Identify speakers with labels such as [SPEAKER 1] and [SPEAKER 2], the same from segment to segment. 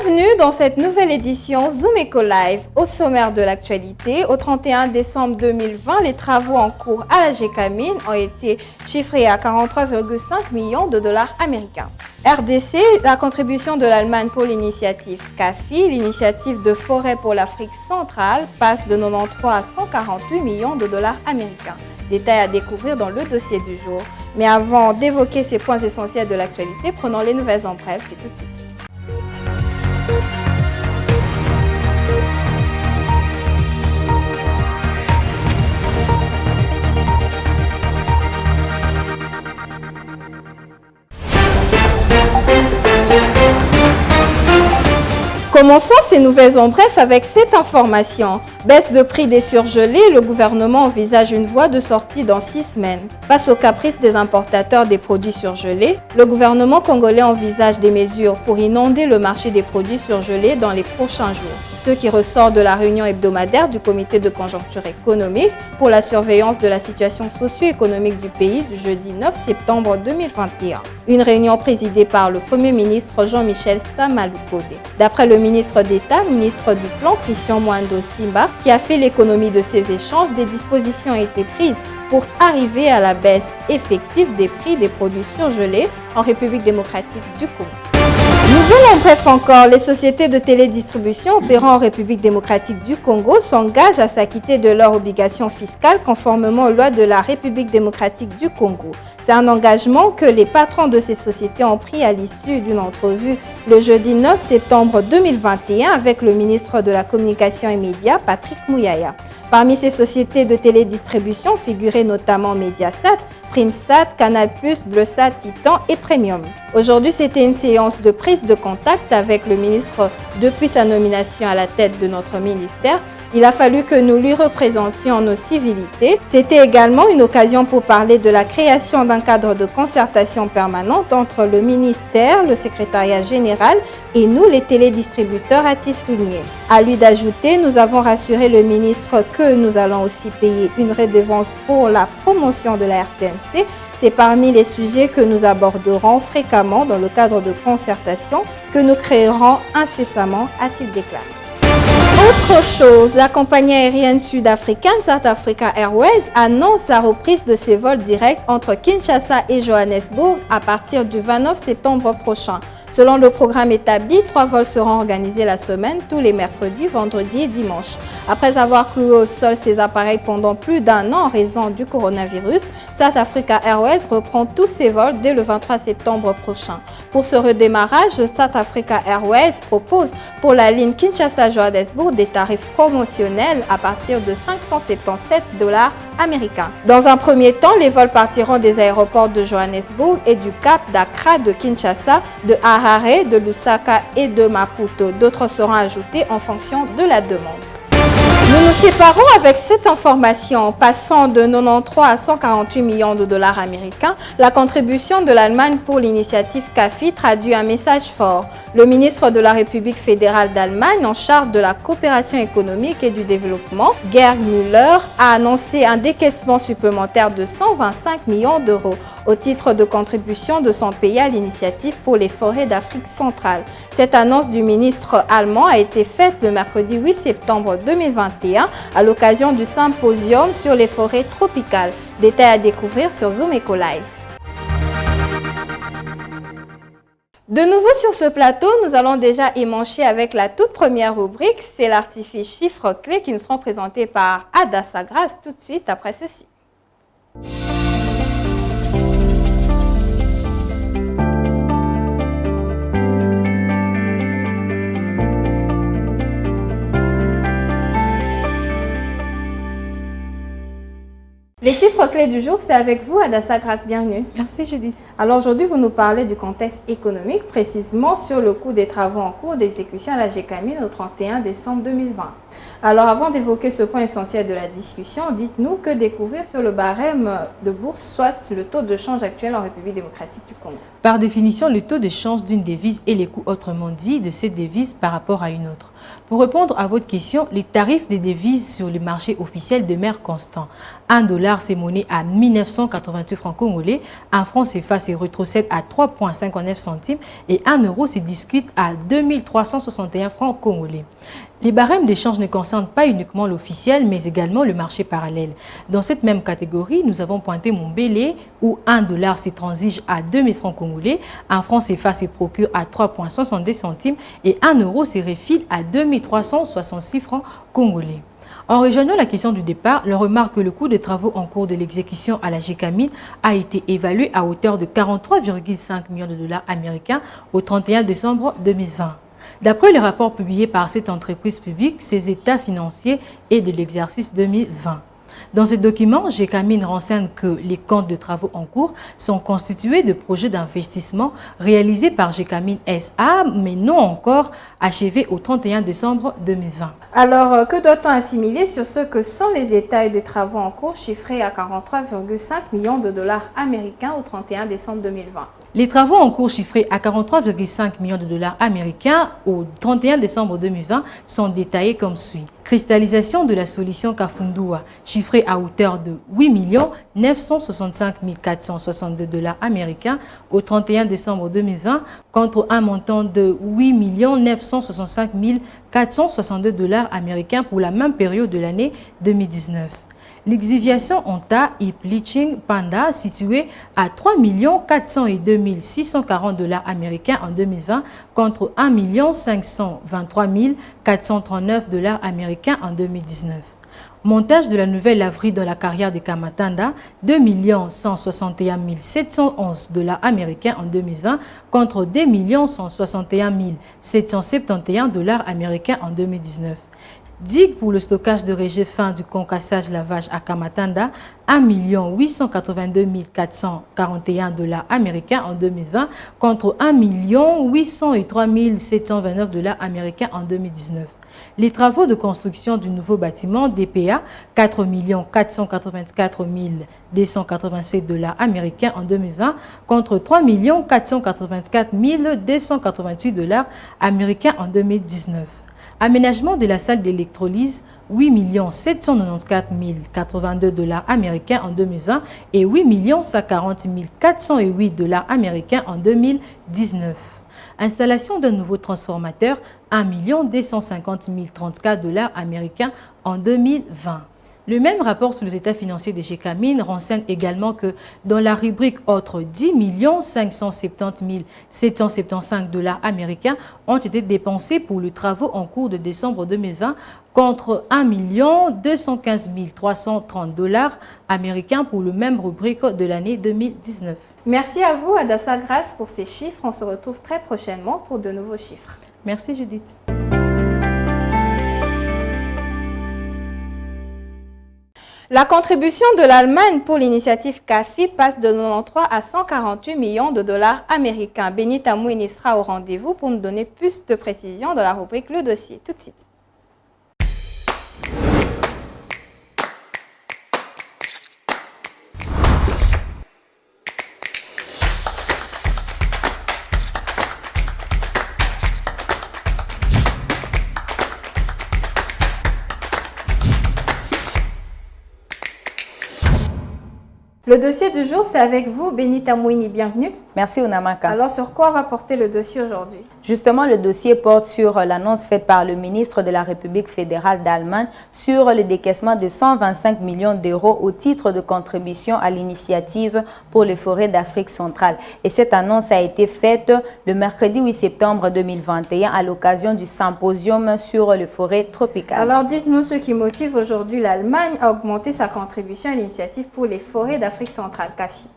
[SPEAKER 1] Bienvenue dans cette nouvelle édition Zoom Eco Live. Au sommaire de l'actualité, au 31 décembre 2020, les travaux en cours à la GECAMINE ont été chiffrés à 43,5 millions de dollars américains. RDC, la contribution de l'Allemagne pour l'initiative CAFI, l'initiative de forêt pour l'Afrique centrale, passe de 93 à 148 millions de dollars américains. Détails à découvrir dans le dossier du jour. Mais avant d'évoquer ces points essentiels de l'actualité, prenons les nouvelles en bref, c'est tout de suite. Commençons ces nouvelles en bref avec cette information. Baisse de prix des surgelés, le gouvernement envisage une voie de sortie dans 6 semaines. Face aux caprices des importateurs des produits surgelés, le gouvernement congolais envisage des mesures pour inonder le marché des produits surgelés dans les prochains jours. Ce qui ressort de la réunion hebdomadaire du comité de conjoncture économique pour la surveillance de la situation socio-économique du pays du jeudi 9 septembre 2021. Une réunion présidée par le Premier ministre Jean-Michel Samalukonde. D'après le ministre d'État, ministre du Plan Christian Mwando Simba, qui a fait l'économie de ces échanges, des dispositions ont été prises pour arriver à la baisse effective des prix des produits surgelés en République démocratique du Congo. Nouvelle en bref encore, les sociétés de télédistribution opérant en République démocratique du Congo s'engagent à s'acquitter de leurs obligations fiscales conformément aux lois de la République démocratique du Congo. C'est un engagement que les patrons de ces sociétés ont pris à l'issue d'une entrevue le jeudi 9 septembre 2021 avec le ministre de la Communication et Médias, Patrick Mouyaya. Parmi ces sociétés de télédistribution figuraient notamment Mediasat, Primsat, Canal+, Bleusat, Titan et Premium. Aujourd'hui, c'était une séance de prise de contact avec le ministre depuis sa nomination à la tête de notre ministère. Il a fallu que nous lui représentions nos civilités. C'était également une occasion pour parler de la création d'un cadre de concertation permanente entre le ministère, le secrétariat général et nous, les télédistributeurs, a-t-il souligné. À lui d'ajouter, nous avons rassuré le ministre que nous allons aussi payer une redevance pour la promotion de la RTNC. C'est parmi les sujets que nous aborderons fréquemment dans le cadre de concertation que nous créerons incessamment, a-t-il déclaré. Autre chose, la compagnie aérienne sud-africaine South Africa Airways annonce la reprise de ses vols directs entre Kinshasa et Johannesburg à partir du 29 septembre prochain. Selon le programme établi, 3 vols seront organisés la semaine, tous les mercredis, vendredis et dimanches. Après avoir cloué au sol ses appareils pendant plus d'1 an en raison du coronavirus, South Africa Airways reprend tous ses vols dès le 23 septembre prochain. Pour ce redémarrage, South Africa Airways propose pour la ligne Kinshasa-Johannesburg des tarifs promotionnels à partir de 577 $ américains. Dans un premier temps, les vols partiront des aéroports de Johannesburg et du Cap, d'Accra, de Kinshasa, de Harare, de Lusaka et de Maputo. D'autres seront ajoutés en fonction de la demande. Nous nous séparons avec cette information. Passant de 93 à 148 millions de dollars américains, la contribution de l'Allemagne pour l'initiative CAFI traduit un message fort. Le ministre de la République fédérale d'Allemagne en charge de la coopération économique et du développement, Gerd Müller, a annoncé un décaissement supplémentaire de 125 millions d'euros au titre de contribution de son pays à l'initiative pour les forêts d'Afrique centrale. Cette annonce du ministre allemand a été faite le mercredi 8 septembre 2021 à l'occasion du symposium sur les forêts tropicales. Détails à découvrir sur Zoom Eco Live. De nouveau sur ce plateau, nous allons déjà émancher avec la toute première rubrique, c'est l'artifice chiffres clés qui nous seront présentés par Ada Sagras tout de suite après ceci. Les chiffres clés du jour, c'est avec vous, Ada Sagras, bienvenue.
[SPEAKER 2] Merci Judith.
[SPEAKER 1] Alors aujourd'hui, vous nous parlez du contexte économique, précisément sur le coût des travaux en cours d'exécution à la GECAMINE au 31 décembre 2020. Alors avant d'évoquer ce point essentiel de la discussion, dites-nous que découvrir sur le barème de bourse, soit le taux de change actuel en République démocratique du Congo.
[SPEAKER 2] Par définition, le taux de change d'une devise et les coûts autrement dit de cette devise par rapport à une autre. Pour répondre à votre question, les tarifs des devises sur le marché officiel demeurent constants. $1 dollar s'est monnaie à 1988 francs congolais, un franc CFA se rétrocède à 3,59 centimes et un euro se discute à 2361 francs congolais. Les barèmes d'échange ne concernent pas uniquement l'officiel, mais également le marché parallèle. Dans cette même catégorie, nous avons pointé Montbélé, où 1 dollar se transige à 2000 francs congolais, un franc CFA se procure à 3,62 centimes et 1 euro se refile à 2366 francs congolais. En rejoignant la question du départ, l'on remarque que le coût des travaux en cours de l'exécution à la Gécamine a été évalué à hauteur de 43,5 millions de dollars américains au 31 décembre 2020. D'après les rapports publiés par cette entreprise publique, ses états financiers et de l'exercice 2020. Dans ce document, Gécamine renseigne que les comptes de travaux en cours sont constitués de projets d'investissement réalisés par Gécamine SA, mais non encore achevés au 31 décembre 2020.
[SPEAKER 1] Alors, que doit-on assimiler sur ce que sont les détails de travaux en cours chiffrés à 43,5 millions de dollars américains au 31 décembre 2020?
[SPEAKER 2] Les travaux en cours chiffrés à 43,5 millions de dollars américains au 31 décembre 2020 sont détaillés comme suit. Cristallisation de la solution Kafundua, chiffrée à hauteur de 8 965 462 dollars américains au 31 décembre 2020 contre un montant de 8 965 462 dollars américains pour la même période de l'année 2019. L'exhibition en tas et Bleaching Panda située à 3 402 640 dollars américains en 2020 contre 1 523 439 dollars américains en 2019. Montage de la nouvelle laverie dans la carrière de Kamatanda, 2 161 711 dollars américains en 2020 contre 2 161 771 dollars américains en 2019. Digue pour le stockage de rejets fins du concassage lavage à Kamatanda, 1 882 441 dollars américains en 2020 contre 1 803 729 dollars américains en 2019. Les travaux de construction du nouveau bâtiment DPA, 4 484 287 dollars américains en 2020 contre 3 484 288 dollars américains en 2019. Aménagement de la salle d'électrolyse, 8 794 082 dollars américains en 2020 et 8 140 408 dollars américains en 2019. Installation d'un nouveau transformateur, 1 250 034 dollars américains en 2020. Le même rapport sur les états financiers de Gécamine renseigne également que dans la rubrique autres, 10 570 775 dollars américains ont été dépensés pour les travaux en cours de décembre 2020 contre 1 215 330 dollars américains pour le même rubrique de l'année 2019.
[SPEAKER 1] Merci à vous, Adassa Grace, pour ces chiffres. On se retrouve très prochainement pour de nouveaux chiffres.
[SPEAKER 2] Merci Judith.
[SPEAKER 1] La contribution de l'Allemagne pour l'initiative CAFI passe de 93 à 148 millions de dollars américains. Benita Mouini sera au rendez-vous pour nous donner plus de précisions dans la rubrique Le Dossier. Tout de suite. Le dossier du jour, c'est avec vous, Benita Mouini. Bienvenue.
[SPEAKER 3] Merci Onamaka.
[SPEAKER 1] Alors, sur quoi va porter le dossier aujourd'hui?
[SPEAKER 3] Justement, le dossier porte sur l'annonce faite par le ministre de la République fédérale d'Allemagne sur le décaissement de 125 millions d'euros au titre de contribution à l'initiative pour les forêts d'Afrique centrale. Et cette annonce a été faite le mercredi 8 septembre 2021 à l'occasion du symposium sur les forêts tropicales.
[SPEAKER 1] Alors, dites-nous ce qui motive aujourd'hui l'Allemagne à augmenter sa contribution à l'initiative pour les forêts d'Afrique centrale, CAFI.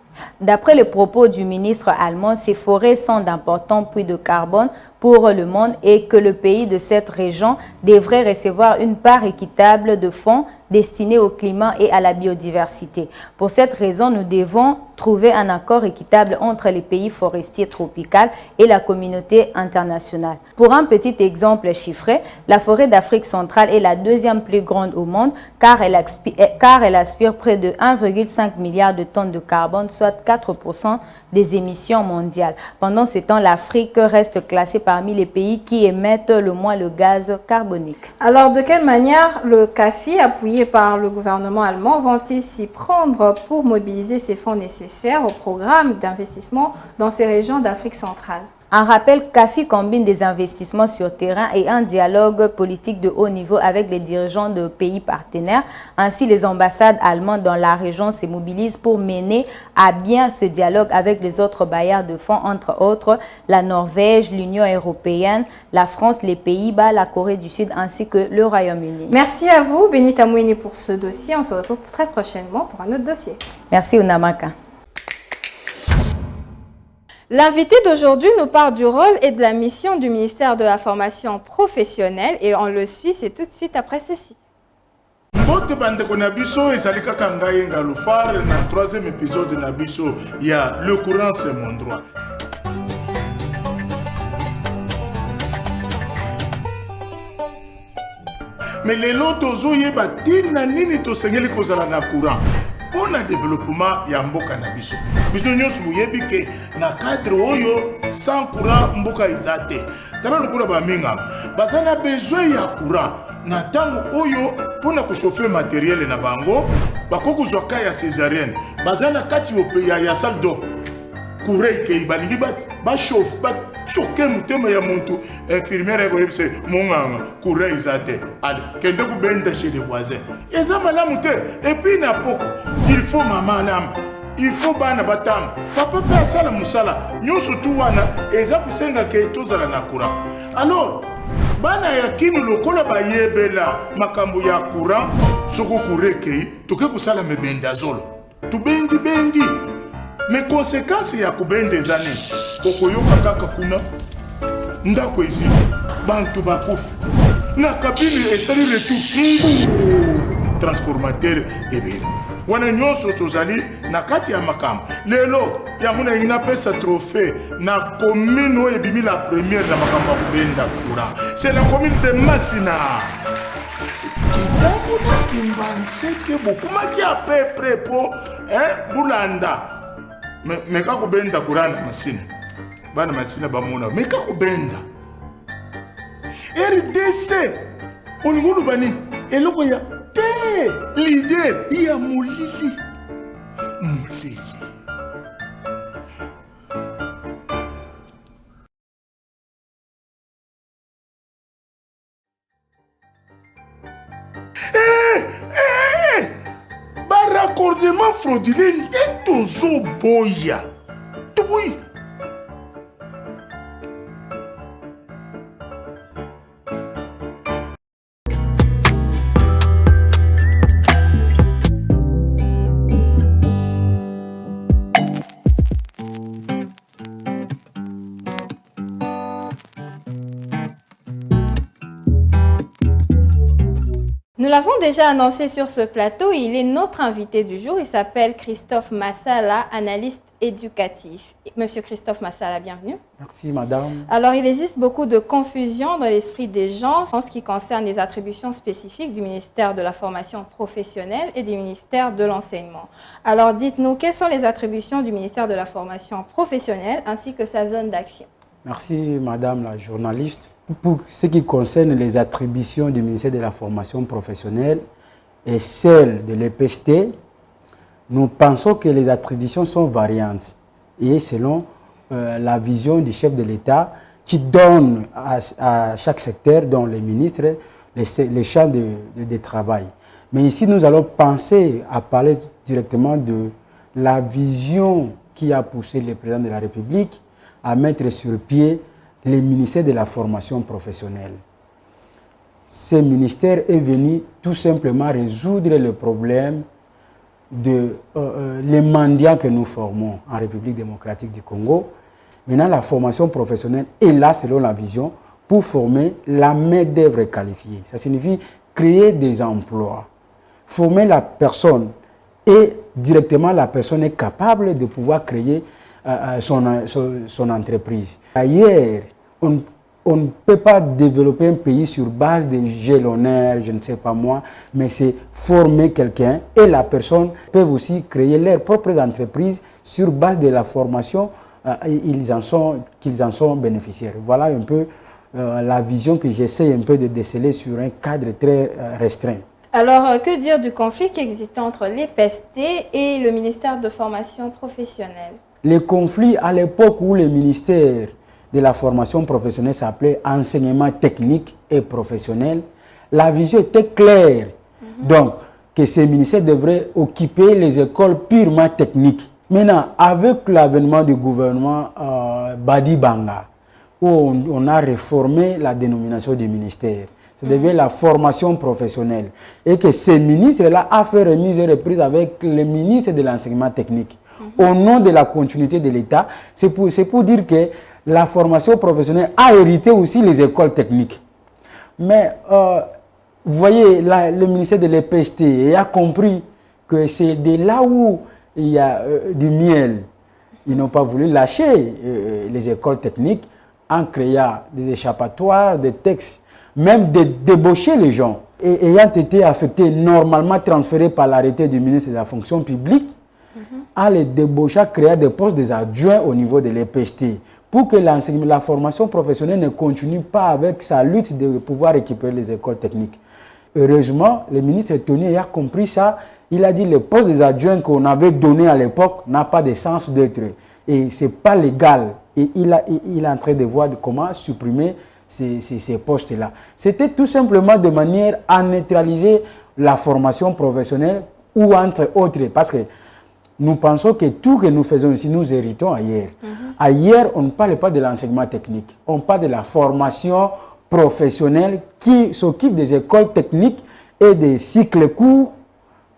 [SPEAKER 3] D'après les propos du ministre allemand, ces forêts sont d'importants puits de carbone pour le monde et que le pays de cette région devrait recevoir une part équitable de fonds destinés au climat et à la biodiversité. Pour cette raison, nous devons trouver un accord équitable entre les pays forestiers tropicaux et la communauté internationale. Pour un petit exemple chiffré, la forêt d'Afrique centrale est la deuxième plus grande au monde car elle aspire près de 1,5 milliard de tonnes de carbone, soit 4% des émissions mondiales. Pendant ce temps, l'Afrique reste classée parmi les pays qui émettent le moins le gaz carbonique.
[SPEAKER 1] Alors, de quelle manière le CAFI appuie appuyés par le gouvernement allemand vont-ils s'y prendre pour mobiliser ces fonds nécessaires au programme d'investissement dans ces régions d'Afrique centrale?
[SPEAKER 3] En rappel, CAFI combine des investissements sur terrain et un dialogue politique de haut niveau avec les dirigeants de pays partenaires. Ainsi, les ambassades allemandes dans la région se mobilisent pour mener à bien ce dialogue avec les autres bailleurs de fonds, entre autres la Norvège, l'Union européenne, la France, les Pays-Bas, la Corée du Sud ainsi que le Royaume-Uni.
[SPEAKER 1] Merci à vous, Benita Mouini, pour ce dossier. On se retrouve très prochainement pour un autre dossier.
[SPEAKER 3] Merci, Unamaka.
[SPEAKER 1] L'invité d'aujourd'hui nous parle du rôle et de la mission du ministère de la formation professionnelle et on le suit, c'est tout de suite après ceci.
[SPEAKER 4] Mbote bandeko na biso ezali kaka ngai Ngalo Phare na 3e épisode na biso ya Le courant c'est mon droit. Mais lelo tozoyeba tina nini tosengeli kozala na courant. Pour le développement ya mboka na biso. Biso nyonso boyebi ke na cadre oyo sans courant mboka izate. Tala lokula ba minga. Bazana besoin ya courant. Na tango oyo pona ko chauffer matériel na bango, bakoko zwaka ya césarienne. Bazana kati ya salle d'eau. Courant ke ibalingi ba chauffe ba choquer mutema ya muntu infirmière ko yebse monganga courant izate. Allez, kende ku benda chez les voisins. Eza malamu te et puis na poko il faut maman namba. Il faut bana batam. Papa pe asala musala. Nyoso tu wana eza kusenga ke tozala na courant. Alors bana ya kinu lokola bayebela makambo ya courant soko kureke toke kusala mebenda zolo. Tu bendi. Mais conséquences ya kubende zane. Kokoyoka kaka kuna ndako ezi bantu bakufu. Na kabine esali retour transformateur ebele. Wana nyonso tozali na kati ya makambo. Lelo ya muna ina pesa trophée na commune oyo ebimi la première na makambo kubenda courant. C'est la commune de Masina. Kitambo na kimbanse ke bokuma ki a peu près po bulanda. Mais ka kubenda courant na Masina. Bana Masina bamona mais ka kubenda. RDC olingulu bani eloko ya te leader ya mulili. Ba raccordement frauduleux tozo boya. Oui.
[SPEAKER 1] Nous l'avons déjà annoncé sur ce plateau, il est notre invité du jour. Il s'appelle Christophe Massala, analyste éducatif. Monsieur Christophe Massala, bienvenue.
[SPEAKER 5] Merci, madame.
[SPEAKER 1] Alors, il existe beaucoup de confusion dans l'esprit des gens en ce qui concerne les attributions spécifiques du ministère de la formation professionnelle et du ministère de l'enseignement. Alors, dites-nous, quelles sont les attributions du ministère de la formation professionnelle ainsi que sa zone d'action?
[SPEAKER 5] Merci, madame la journaliste. Pour ce qui concerne les attributions du ministère de la formation professionnelle et celles de l'EPST, nous pensons que les attributions sont variantes et selon la vision du chef de l'État qui donne à chaque secteur, dont les ministres, les champs de travail. Mais ici, nous allons penser à parler directement de la vision qui a poussé le président de la République à mettre sur pied le ministère de la formation professionnelle. Ce ministère est venu tout simplement résoudre le problème les mendiants que nous formons en République démocratique du Congo. Maintenant, la formation professionnelle est là, selon la vision, pour former la main-d'œuvre qualifiée. Ça signifie créer des emplois, former la personne et directement la personne est capable de pouvoir créer son entreprise. Ailleurs, on ne peut pas développer un pays sur base de jalonnaires, je ne sais pas moi, mais c'est former quelqu'un et la personne peut aussi créer leurs propres entreprises sur base de la formation qu'ils en sont bénéficiaires. Voilà un peu la vision que j'essaie un peu de déceler sur un cadre très restreint.
[SPEAKER 1] Alors, que dire du conflit qui existait entre l'EPST et le ministère de formation professionnelle?
[SPEAKER 5] Le conflit à l'époque où le ministère de la formation professionnelle s'appelait enseignement technique et professionnel, la vision était claire. Donc, que ces ministères devraient occuper les écoles purement techniques. Maintenant, avec l'avènement du gouvernement Badi Banga, où on a réformé la dénomination du ministère, ça devient la formation professionnelle. Et que ces ministres-là ont fait remise et reprise avec le ministre de l'enseignement technique. Au nom de la continuité de l'État, c'est pour dire que la formation professionnelle a hérité aussi les écoles techniques. Mais vous voyez, le ministère de l'EPST a compris que c'est de là où il y a du miel. Ils n'ont pas voulu lâcher les écoles techniques en créant des échappatoires, des textes, même de débaucher les gens. Et ayant été affectés, normalement transférés par l'arrêté du ministre de la fonction publique, à les débaucher, créer des postes des adjoints au niveau de l'EPST pour que la formation professionnelle ne continue pas avec sa lutte de pouvoir récupérer les écoles techniques. Heureusement, le ministre Tony a compris ça. Il a dit que le poste des adjoints qu'on avait donné à l'époque n'a pas de sens d'être. Et ce n'est pas légal. Et il est en train de voir comment supprimer ces postes-là. C'était tout simplement de manière à neutraliser la formation professionnelle ou entre autres. Parce que nous pensons que tout que nous faisons ici, nous héritons ailleurs. Ailleurs, on ne parle pas de l'enseignement technique. On parle de la formation professionnelle qui s'occupe des écoles techniques et des cycles courts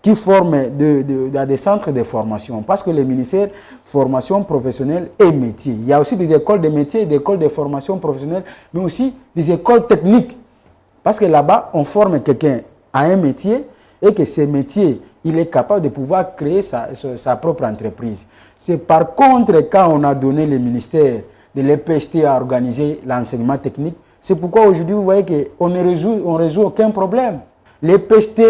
[SPEAKER 5] qui forment des centres de formation. Parce que le ministère formation professionnelle et métier. Il y a aussi des écoles de métier et des écoles de formation professionnelle, mais aussi des écoles techniques. Parce que là-bas, on forme quelqu'un à un métier et que ce métier, il est capable de pouvoir créer sa propre entreprise. C'est par contre quand on a donné le ministère de l'EPST à organiser l'enseignement technique, c'est pourquoi aujourd'hui vous voyez qu'on ne résout aucun problème. L'EPST,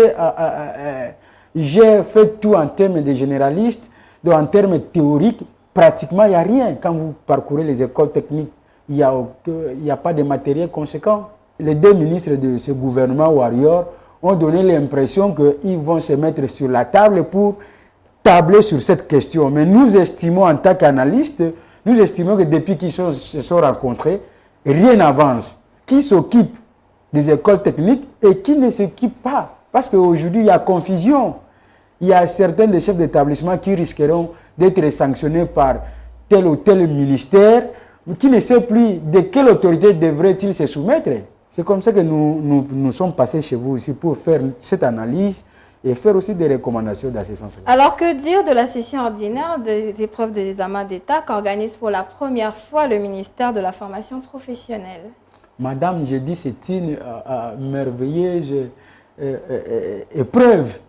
[SPEAKER 5] j'ai fait tout en termes de généralistes, donc en termes théoriques, pratiquement il n'y a rien. Quand vous parcourez les écoles techniques, il n'y a pas de matériel conséquent. Les deux ministres de ce gouvernement Warrior ont donné l'impression qu'ils vont se mettre sur la table pour tabler sur cette question. Mais nous estimons en tant qu'analystes, nous estimons que depuis qu'ils se sont rencontrés, rien n'avance. Qui s'occupe des écoles techniques et qui ne s'occupe pas? Parce qu'aujourd'hui, il y a confusion. Il y a certains des chefs d'établissement qui risqueront d'être sanctionnés par tel ou tel ministère, qui ne sait plus de quelle autorité devrait-il se soumettre. C'est comme ça que nous sommes passés chez vous ici pour faire cette analyse et faire aussi des recommandations dans ce sens-là.
[SPEAKER 1] Alors, que dire de la session ordinaire des épreuves des examens d'État qu'organise pour la première fois le ministère de la formation professionnelle?
[SPEAKER 5] Madame, je dis c'est une merveilleuse épreuve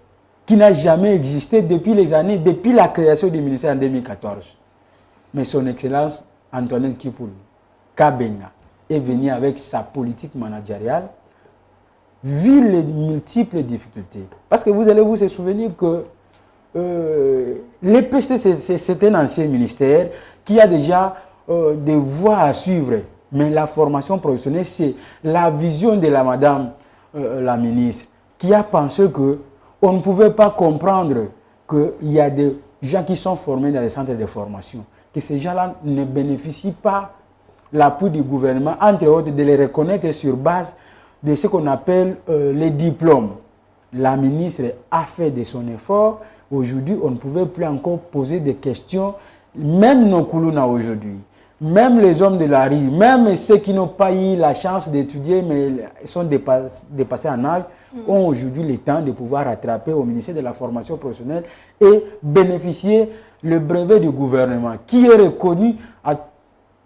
[SPEAKER 5] qui n'a jamais existé depuis la création du ministère en 2014. Mais son Excellence Antoinette Kipoulou Kabenga est venu avec sa politique managériale, vu les multiples difficultés. Parce que vous allez vous souvenir que l'EPST, c'est un ancien ministère qui a déjà des voies à suivre. Mais la formation professionnelle, c'est la vision de la madame la ministre qui a pensé qu'on ne pouvait pas comprendre qu'il y a des gens qui sont formés dans les centres de formation, que ces gens-là ne bénéficient pas l'appui du gouvernement, entre autres, de les reconnaître sur base de ce qu'on appelle les diplômes. La ministre a fait de son effort. Aujourd'hui, on ne pouvait plus encore poser des questions, même nos Koulouna aujourd'hui. Même les hommes de la rue, même ceux qui n'ont pas eu la chance d'étudier, mais sont dépassés en âge, ont aujourd'hui le temps de pouvoir rattraper au ministère de la formation professionnelle et bénéficier le brevet du gouvernement, qui est reconnu à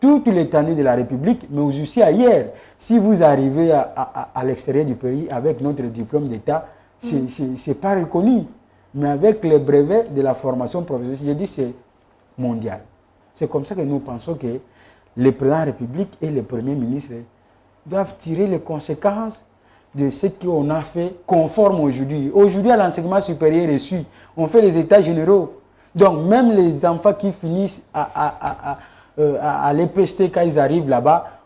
[SPEAKER 5] toute l'étendue de la République, mais aussi ailleurs. Si vous arrivez à l'extérieur du pays avec notre diplôme d'État, ce n'est pas reconnu. Mais avec le brevet de la formation professionnelle, je dis c'est mondial. C'est comme ça que nous pensons que le président de la République et le Premier ministre doivent tirer les conséquences de ce qu'on a fait conforme aujourd'hui. Aujourd'hui, à l'enseignement supérieur reçu, on fait les états généraux. Donc, même les enfants qui finissent à l'EPST, quand ils arrivent là-bas,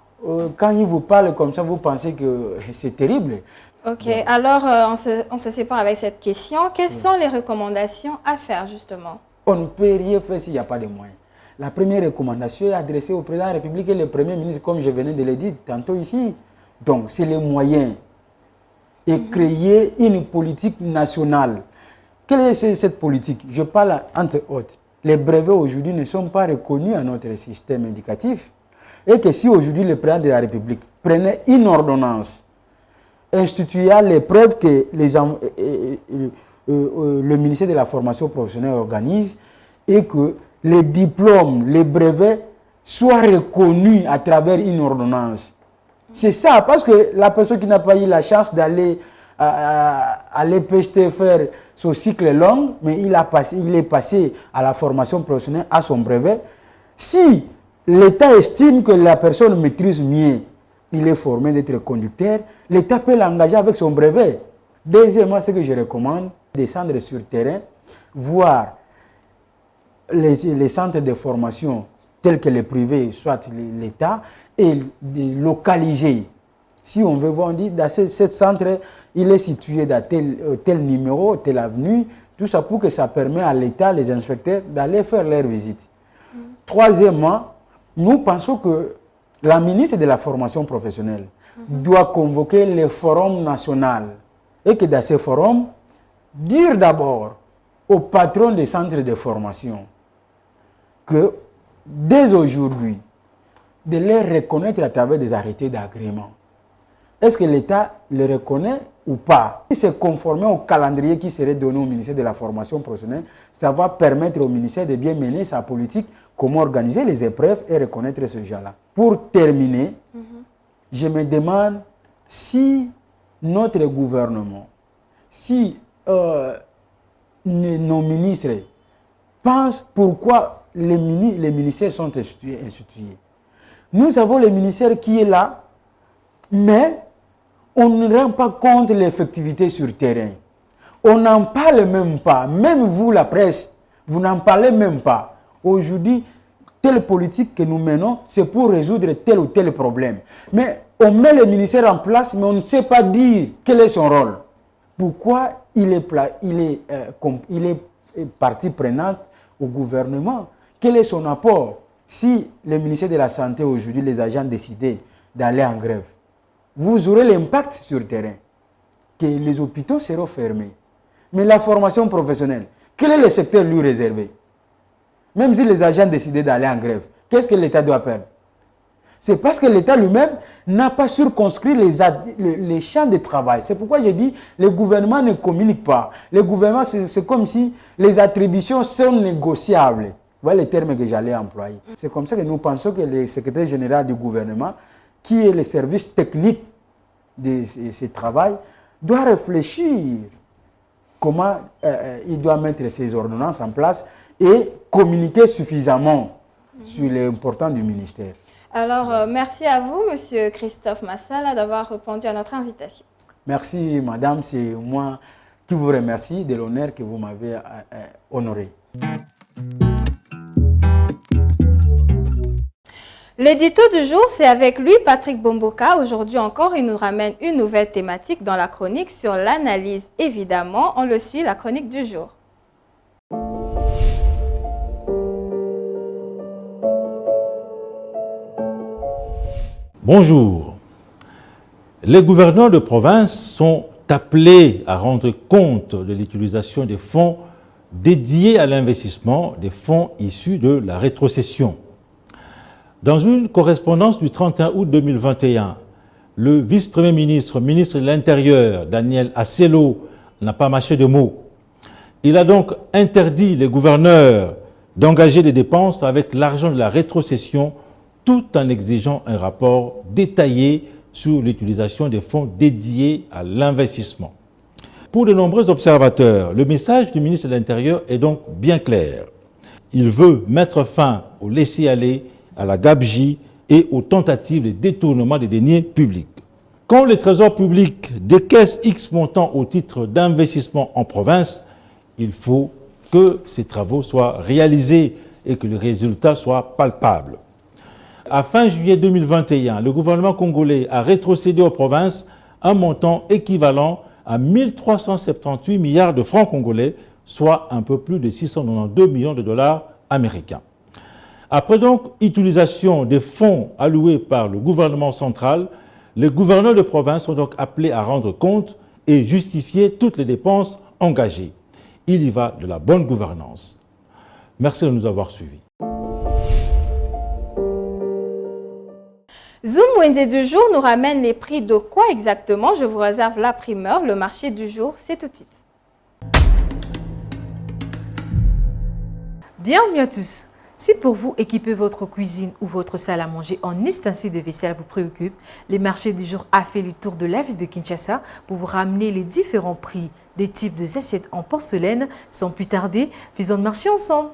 [SPEAKER 5] quand ils vous parlent comme ça, vous pensez que c'est terrible.
[SPEAKER 1] Ok, alors on se sépare avec cette question. Quelles sont les recommandations à faire justement?
[SPEAKER 5] On ne peut rien faire s'il n'y a pas de moyens. La première recommandation est adressée au président de la République et le Premier ministre, comme je venais de le dire tantôt ici. Donc, c'est les moyens. Et créer une politique nationale. Quelle est cette politique? Je parle entre autres. Les brevets aujourd'hui ne sont pas reconnus à notre système éducatif. Et que si aujourd'hui le président de la République prenait une ordonnance instituant les preuves que le ministère de la formation professionnelle organise et que les diplômes, les brevets soient reconnus à travers une ordonnance. C'est ça, parce que la personne qui n'a pas eu la chance d'aller à l'EPST faire son cycle long, mais il est passé à la formation professionnelle, à son brevet. Si l'État estime que la personne maîtrise mieux, il est formé d'être conducteur, l'État peut l'engager avec son brevet. Deuxièmement, ce que je recommande, descendre sur le terrain, voir les centres de formation tels que les privés, soit l'État, et de localiser. Si on veut voir, on dit, dans ce centre, il est situé dans tel numéro, telle avenue, tout ça pour que ça permet à l'État, les inspecteurs, d'aller faire leur visite. Troisièmement, nous pensons que la ministre de la formation professionnelle doit convoquer le forum national et que dans ce forum, dire d'abord aux patrons des centres de formation que dès aujourd'hui, de les reconnaître à travers des arrêtés d'agrément. Est-ce que l'État les reconnaît ou pas? Si c'est conformé au calendrier qui serait donné au ministère de la formation professionnelle, ça va permettre au ministère de bien mener sa politique, comment organiser les épreuves et reconnaître ce genre-là. Pour terminer, je me demande si notre gouvernement, si nos ministres pensent pourquoi les ministères sont institués. Nous avons le ministère qui est là, mais on ne rend pas compte de l'effectivité sur le terrain. On n'en parle même pas. Même vous, la presse, vous n'en parlez même pas. Aujourd'hui, telle politique que nous menons, c'est pour résoudre tel ou tel problème. Mais on met le ministère en place, mais on ne sait pas dire quel est son rôle. Pourquoi il est partie prenante au gouvernement? Quel est son apport? Si le ministère de la Santé aujourd'hui, les agents décidaient d'aller en grève, vous aurez l'impact sur le terrain, que les hôpitaux seront fermés. Mais la formation professionnelle, quel est le secteur lui réservé? Même si les agents décidaient d'aller en grève, qu'est-ce que l'État doit perdre? C'est parce que l'État lui-même n'a pas circonscrit les champs de travail. C'est pourquoi j'ai dit le gouvernement ne communique pas. Le gouvernement, c'est comme si les attributions sont négociables. Voilà le terme que j'allais employer. C'est comme ça que nous pensons que le secrétaire général du gouvernement, qui est le service technique de ce travail, doit réfléchir comment il doit mettre ses ordonnances en place et communiquer suffisamment sur l'importance du ministère.
[SPEAKER 1] Alors, merci à vous, Monsieur Christophe Massala, d'avoir répondu à notre invitation. Merci, Madame. C'est moi qui vous remercie de l'honneur que vous m'avez honoré. L'édito du jour, c'est avec lui, Patrick Bomboka. Aujourd'hui encore, il nous ramène une nouvelle thématique dans la chronique sur l'analyse. Évidemment, on le suit, la chronique du jour.
[SPEAKER 6] Bonjour. Les gouverneurs de province sont appelés à rendre compte de l'utilisation des fonds dédiés à l'investissement, des fonds issus de la rétrocession. Dans une correspondance du 31 août 2021, le vice-premier ministre, ministre de l'Intérieur, Daniel Asselo, n'a pas mâché de mots. Il a donc interdit les gouverneurs d'engager des dépenses avec l'argent de la rétrocession tout en exigeant un rapport détaillé sur l'utilisation des fonds dédiés à l'investissement. Pour de nombreux observateurs, le message du ministre de l'Intérieur est donc bien clair. Il veut mettre fin au laisser-aller, à la gabegie et aux tentatives de détournement des deniers publics. Quand le Trésor public décaisse X montant au titre d'investissement en province, il faut que ces travaux soient réalisés et que le résultat soit palpable. À fin juillet 2021, le gouvernement congolais a rétrocédé aux provinces un montant équivalent à 1378 milliards de francs congolais, soit un peu plus de 692 millions de dollars américains. Après donc utilisation des fonds alloués par le gouvernement central, les gouverneurs de province sont donc appelés à rendre compte et justifier toutes les dépenses engagées. Il y va de la bonne gouvernance. Merci de nous avoir suivis.
[SPEAKER 1] Zoom Wednesday du jour nous ramène les prix de quoi exactement? Je vous réserve la primeur, le marché du jour, c'est tout de suite.
[SPEAKER 2] Bienvenue à tous. Si pour vous, équiper votre cuisine ou votre salle à manger en ustensiles de vaisselle vous préoccupe, les marchés du jour a fait le tour de la ville de Kinshasa pour vous ramener les différents prix des types de assiettes en porcelaine. Sans plus tarder, faisons le marché ensemble.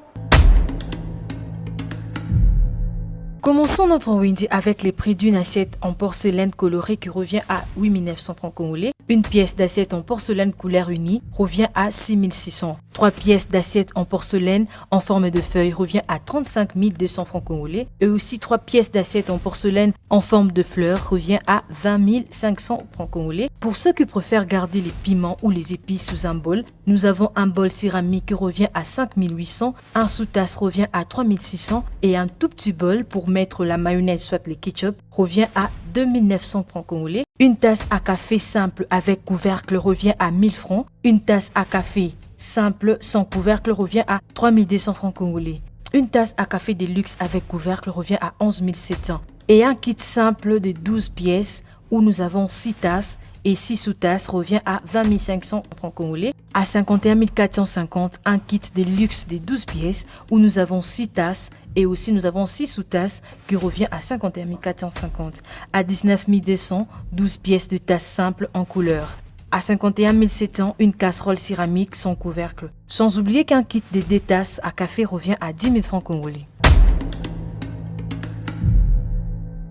[SPEAKER 2] Commençons notre Wendy avec les prix d'une assiette en porcelaine colorée qui revient à 8 900 francs congolais. Une pièce d'assiette en porcelaine couleur unie revient à 6 600. 3 pièces d'assiette en porcelaine en forme de feuille revient à 35 200 francs congolais. Et aussi 3 pièces d'assiette en porcelaine en forme de fleur revient à 20 500 francs congolais. Pour ceux qui préfèrent garder les piments ou les épices sous un bol, nous avons un bol céramique qui revient à 5 800, un sous-tasse revient à 3 600 et un tout petit bol pour mettre la mayonnaise soit le ketchup revient à 2 900 francs congolais. Une tasse à café simple avec couvercle revient à 1000 francs. Une tasse à café simple sans couvercle revient à 3 200 francs congolais. Une tasse à café de luxe avec couvercle revient à 11 700. Et un kit simple de 12 pièces où nous avons 6 tasses et 6 sous-tasses revient à 20 500 francs congolais. À 51 450, un kit de luxe de 12 pièces où nous avons 6 tasses et aussi nous avons 6 sous-tasses qui revient à 51 450. À 19 200, 12 pièces de tasses simples en couleur. À 51 700, une casserole céramique sans couvercle. Sans oublier qu'un kit de 2 tasses à café revient à 10 000 francs congolais.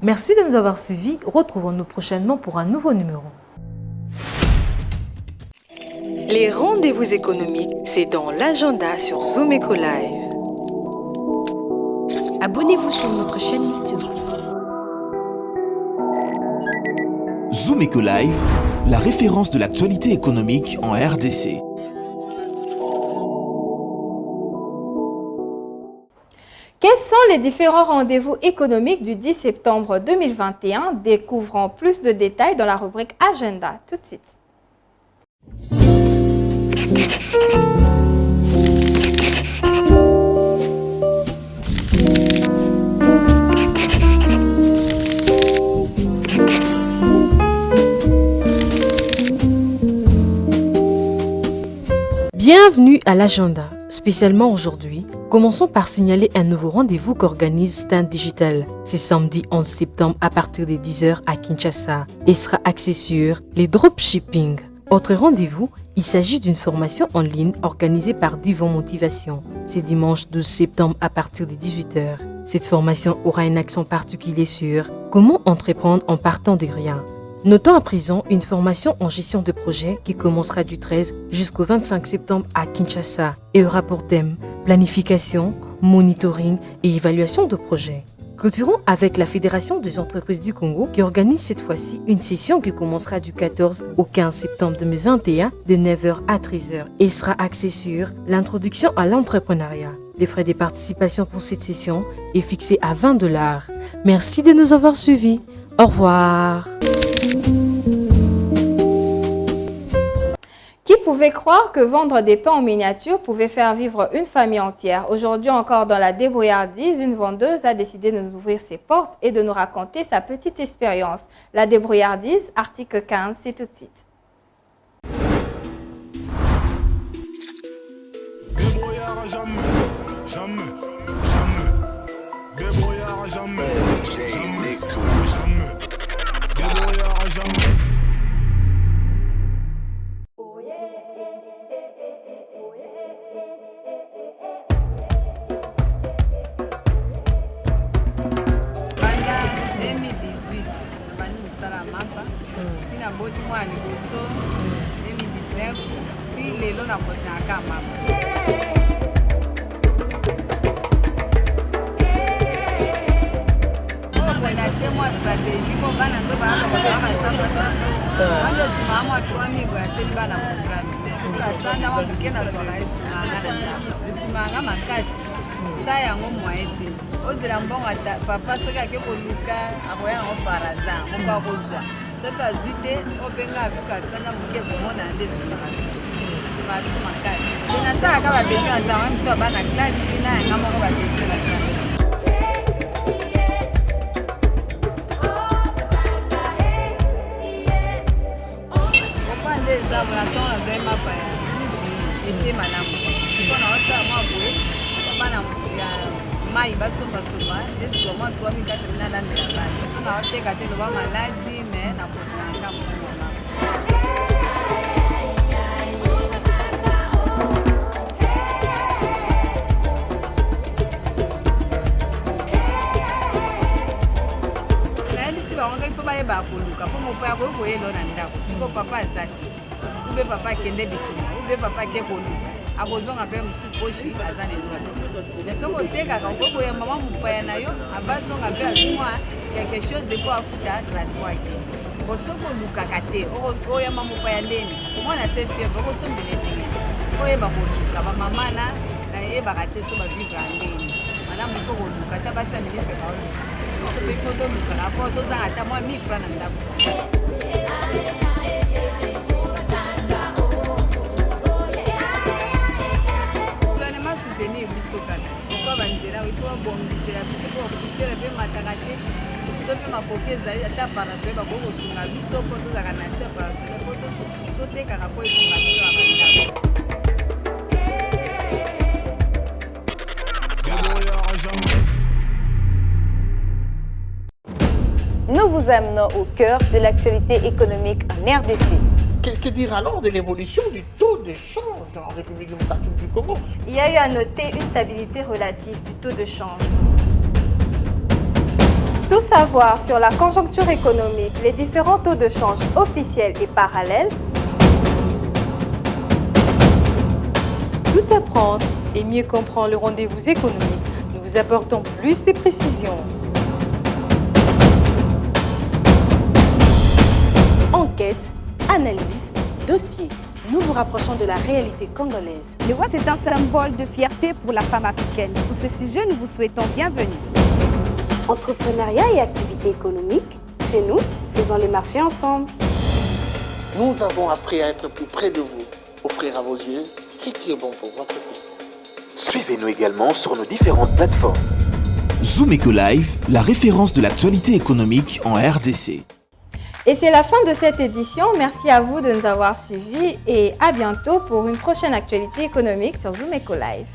[SPEAKER 2] Merci de nous avoir suivis. Retrouvons-nous prochainement pour un nouveau numéro.
[SPEAKER 7] Les rendez-vous économiques, c'est dans l'agenda sur Zoom Eco Live.
[SPEAKER 8] Abonnez-vous sur notre chaîne YouTube.
[SPEAKER 9] Zoom Eco Live, la référence de l'actualité économique en RDC.
[SPEAKER 1] Quels sont les différents rendez-vous économiques du 10 septembre 2021? Découvrons plus de détails dans la rubrique Agenda tout de suite.
[SPEAKER 2] Bienvenue à l'agenda. Spécialement aujourd'hui, commençons par signaler un nouveau rendez-vous qu'organise Stand Digital. C'est samedi 11 septembre à partir de 10h à Kinshasa et sera axé sur les dropshipping. Autre rendez-vous, il s'agit d'une formation en ligne organisée par Divan Motivation. C'est dimanche 12 septembre à partir de 18h. Cette formation aura un accent particulier sur comment entreprendre en partant de rien. Notons à présent une formation en gestion de projet qui commencera du 13 jusqu'au 25 septembre à Kinshasa et aura pour thème planification, monitoring et évaluation de projets. Clôturons avec la Fédération des entreprises du Congo qui organise cette fois-ci une session qui commencera du 14 au 15 septembre 2021 de 9h à 13h et sera axée sur l'introduction à l'entrepreneuriat. Les frais de participation pour cette session est fixé à $20. Merci de nous avoir suivis. Au revoir.
[SPEAKER 1] Qui pouvait croire que vendre des pains en miniature pouvait faire vivre une famille entière? Aujourd'hui encore dans la débrouillardise, une vendeuse a décidé de nous ouvrir ses portes et de nous raconter sa petite expérience. La débrouillardise, article 15, c'est tout de suite.
[SPEAKER 10] Débrouillard jamais, jamais, jamais. Débrouillard jamais, jamais, jamais. Débrouillard jamais.
[SPEAKER 11] Boti mwa liboso 2019 puis lelo na kozaka mama. On a des stratégies qu'on va dans le Ando simama 3000 kwa seliba na programme. Sula sana wa mkena zona isumanga na isumanga makasi. Sa yango moete. Ozira mbonga papa soki akekoluka akoya yango paraza, mpa kozwa. Soki azwite openga asuka sana moke komona nde sumanga biso. Sumanga biso makasi. Nasala ka babeso na zango miso bana klasi na yanga moko babeso na zango. Eza mona tona zai mapa ya ete malamu. Mpona osala mwa boye bana ya mai basomba esuka mwa 3400 na landela bana. Sona oteka te loba maladi me na kotanaka mwana. Naendisi bango ifo bayeba koluka mpo mopaya koyelo na ndako siko papa azaki. Ube papa kende bituma, ube papa ke koluka. Akozonga pe musu poshi azane ndako. Mais soko teka ka ko boya mama mupaya na yo, abazonga pe azimwa quelque chose pour afuta transport ke. Bosoko luka kate, o ya mama mupaya ndeni. Omona se fie boko sombele ndeni. Oye ba koluka ba mama na e ba kate so ba vivre ndeni. Mana mu ko luka ta basa ministre ka o. So pe ko do luka rapport to za ata moi 1000 francs na ndako. Soutenir biso kaka pourquoi banzela ifo babongisela biso po bakokisela mpe mataka te so mpe makoki ezali ata parasole bakoki kosunga biso mpo tozalaka na se parasole mpo totekaka mpo esunga biso na bandako.
[SPEAKER 3] Nous vous amenons au cœur de l'actualité économique en RDC.
[SPEAKER 12] Que dire alors de l'évolution du taux de change en République démocratique du Congo?
[SPEAKER 1] Il y a eu à noter une stabilité relative du taux de change. Tout savoir sur la conjoncture économique, les différents taux de change officiels et parallèles.
[SPEAKER 2] Tout apprendre et mieux comprendre le rendez-vous économique. Nous vous apportons plus de précisions. Enquête, analyse, dossier. Nous vous rapprochons de la réalité congolaise.
[SPEAKER 13] Le Watt est un symbole de fierté pour la femme africaine. Sur ce sujet, nous vous souhaitons bienvenue.
[SPEAKER 14] Entrepreneuriat et activité économique, chez nous, faisons les marchés ensemble.
[SPEAKER 12] Nous avons appris à être plus près de vous, offrir à vos yeux ce qui est bon pour votre pays.
[SPEAKER 9] Suivez-nous également sur nos différentes plateformes. Zoom Eco Live, la référence de l'actualité économique en RDC.
[SPEAKER 1] Et c'est la fin de cette édition. Merci à vous de nous avoir suivis et à bientôt pour une prochaine actualité économique sur Zoom Eco Live.